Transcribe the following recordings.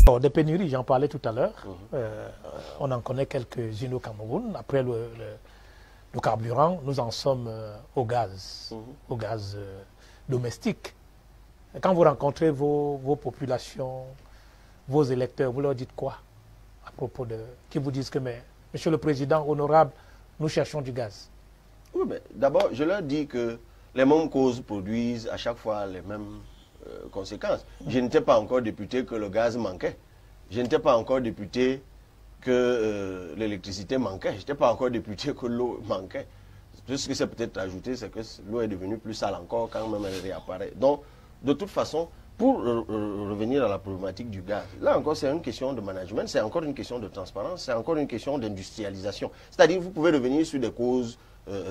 Alors, des pénuries, j'en parlais tout à l'heure. On en connaît quelques-unes au Cameroun. Après le carburant, nous en sommes au gaz domestique. Et quand vous rencontrez vos populations, vos électeurs, vous leur dites quoi à propos de... Qui vous disent que, mais, Monsieur le Président, honorable, nous cherchons du gaz. Oui, mais d'abord, je leur dis que les mêmes causes produisent à chaque fois les mêmes conséquences. Je n'étais pas encore député que le gaz manquait. Je n'étais pas encore député que l'électricité manquait. Je n'étais pas encore député que l'eau manquait. Tout ce qui s'est peut-être ajouté, c'est que l'eau est devenue plus sale encore quand même elle réapparaît. Donc, de toute façon, pour revenir à la problématique du gaz, là encore, c'est une question de management, c'est encore une question de transparence, c'est encore une question d'industrialisation. C'est-à-dire, vous pouvez revenir sur des causes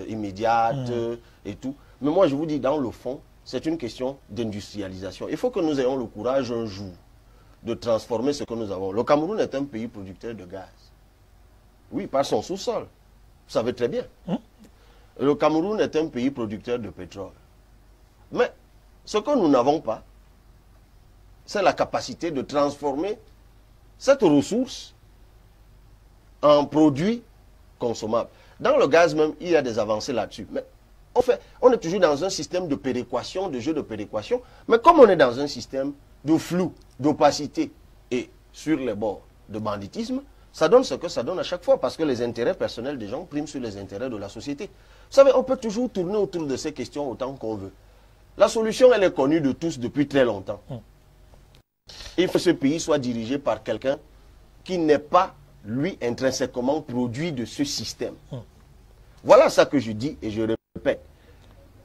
immédiates et tout. Mais moi, je vous dis, dans le fond, c'est une question d'industrialisation. Il faut que nous ayons le courage un jour de transformer ce que nous avons. Le Cameroun est un pays producteur de gaz. Oui, par son sous-sol. Vous savez très bien. Le Cameroun est un pays producteur de pétrole. Mais ce que nous n'avons pas, c'est la capacité de transformer cette ressource en produit consommable. Dans le gaz même, il y a des avancées là-dessus. Mais en fait, on est toujours dans un système de péréquation, de jeu de péréquation. Mais comme on est dans un système de flou, d'opacité et sur les bords de banditisme, ça donne ce que ça donne à chaque fois parce que les intérêts personnels des gens priment sur les intérêts de la société. Vous savez, on peut toujours tourner autour de ces questions autant qu'on veut. La solution, elle est connue de tous depuis très longtemps. Il faut que ce pays soit dirigé par quelqu'un qui n'est pas, lui, intrinsèquement produit de ce système. Voilà ça que je dis et je répète.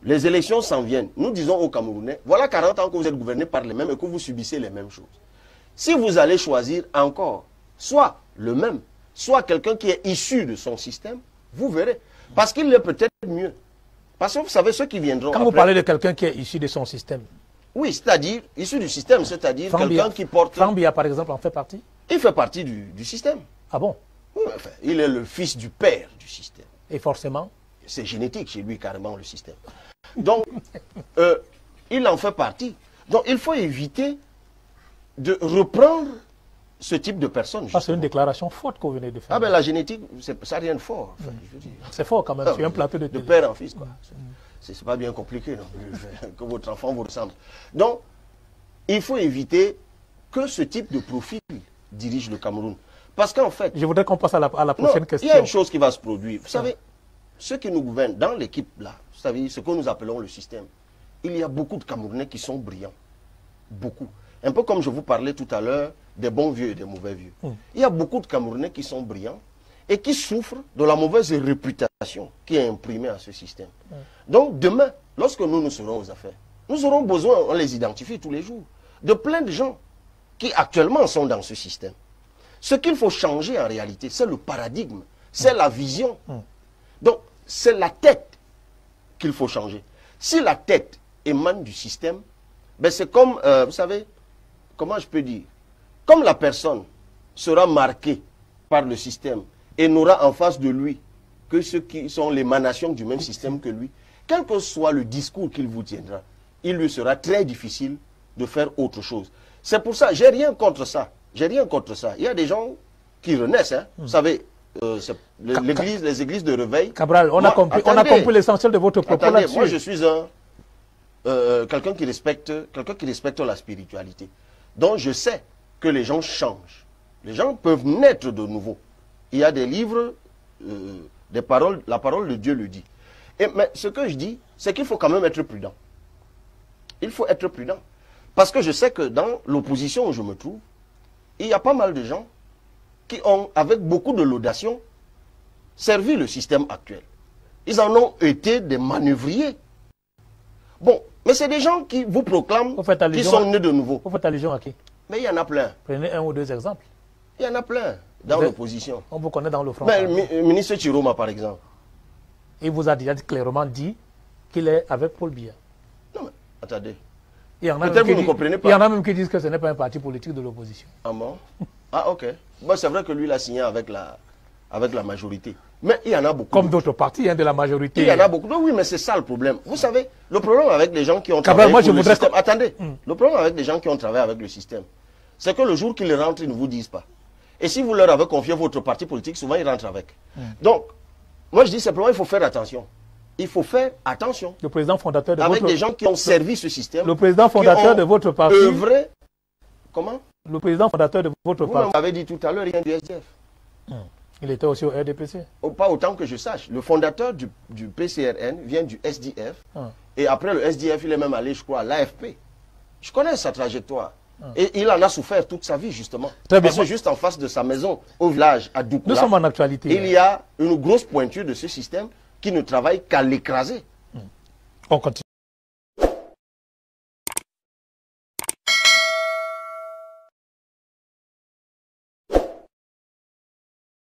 Les élections s'en viennent. Nous disons aux Camerounais, voilà 40 ans que vous êtes gouverné par les mêmes et que vous subissez les mêmes choses. Si vous allez choisir encore, soit le même, soit quelqu'un qui est issu de son système, vous verrez. Parce qu'il est peut-être mieux. Parce que vous savez, ceux qui viendront Quand vous parlez de quelqu'un qui est issu de son système. Oui, c'est-à-dire, issu du système, c'est-à-dire quelqu'un qui porte... Franck Biya, par exemple, en fait partie? Il fait partie du système. Ah bon? Oui, enfin, il est le fils du père du système. Et forcément? C'est génétique chez lui, carrément, le système. Donc, il en fait partie. Donc, il faut éviter de reprendre ce type de personnes. Ah, c'est une déclaration forte que vous venez de faire. Ah ben la génétique, ça n'a rien de fort. Enfin, c'est fort quand même, c'est un plateau de télé. De père en fils, quoi. C'est pas bien compliqué non plus, que votre enfant vous ressemble. Donc, il faut éviter que ce type de profil dirige le Cameroun. Parce qu'en fait... Je voudrais qu'on passe à la prochaine question. Il y a une chose qui va se produire. Vous savez, ceux qui nous gouvernent dans l'équipe là, vous savez, ce que nous appelons le système, il y a beaucoup de Camerounais qui sont brillants. Beaucoup. Un peu comme je vous parlais tout à l'heure des bons vieux et des mauvais vieux. Il y a beaucoup de Camerounais qui sont brillants et qui souffrent de la mauvaise réputation qui est imprimée à ce système. Donc demain, lorsque nous serons aux affaires, nous aurons besoin, on les identifie tous les jours, de plein de gens qui actuellement sont dans ce système. Ce qu'il faut changer en réalité, c'est le paradigme, c'est la vision. Donc c'est la tête qu'il faut changer. Si la tête émane du système, ben c'est comme, vous savez, comment je peux dire, comme la personne sera marquée par le système et n'aura en face de lui que ceux qui sont l'émanation du même système que lui, quel que soit le discours qu'il vous tiendra, il lui sera très difficile de faire autre chose. C'est pour ça, j'ai rien contre ça. J'ai rien contre ça. Il y a des gens qui renaissent, hein. Vous savez, les églises de réveil. Cabral, on a compris l'essentiel de votre propos là-dessus. Moi, je suis quelqu'un qui respecte la spiritualité. Donc, je sais que les gens changent. Les gens peuvent naître de nouveau. Il y a des livres, des paroles, la parole de Dieu le dit. Mais ce que je dis, c'est qu'il faut quand même être prudent. Il faut être prudent. Parce que je sais que dans l'opposition où je me trouve, il y a pas mal de gens qui ont, avec beaucoup de laudation, servi le système actuel. Ils en ont été des manœuvriers. Bon, mais c'est des gens qui vous proclament qu'ils sont nés de nouveau. Vous faites allusion à qui? Mais il y en a plein. Prenez un ou deux exemples. Il y en a plein dans l'opposition. On vous connaît dans le front. Mais le ministre Chiroma, par exemple. Il vous a déjà clairement dit qu'il est avec Paul Biya. Non, mais attendez. Peut-être vous ne comprenez pas. Il y en a même qui disent que ce n'est pas un parti politique de l'opposition. Ah bon? Ah ok. Bon, c'est vrai que lui, il a signé avec la majorité. Mais il y en a beaucoup. Comme d'autres partis de la majorité. Il y en a beaucoup. Non, oui, mais c'est ça le problème. Vous savez, le problème avec les gens qui ont travaillé avec le système... Attendez. Le problème avec les gens qui ont travaillé avec le système, c'est que le jour qu'ils rentrent, ils ne vous disent pas. Et si vous leur avez confié votre parti politique, souvent ils rentrent avec. Donc, moi je dis simplement, il faut faire attention. Il faut faire attention. Le président fondateur de avec votre... des gens qui ont servi ce système. Le président fondateur de votre parti... œuvré... Comment? Le président fondateur de votre parti... Vous m'avez dit tout à l'heure, il vient du SDF. Il était aussi au RDPC. Pas autant que je sache. Le fondateur du PCRN vient du SDF. Et après le SDF, il est même allé, je crois, à l'AFP. Je connais sa trajectoire. Et il en a souffert toute sa vie, justement. Très bien. Parce que juste en face de sa maison, au village, à Doukoura, nous sommes en actualité. Il y a une grosse pointure de ce système qui ne travaille qu'à l'écraser. On continue.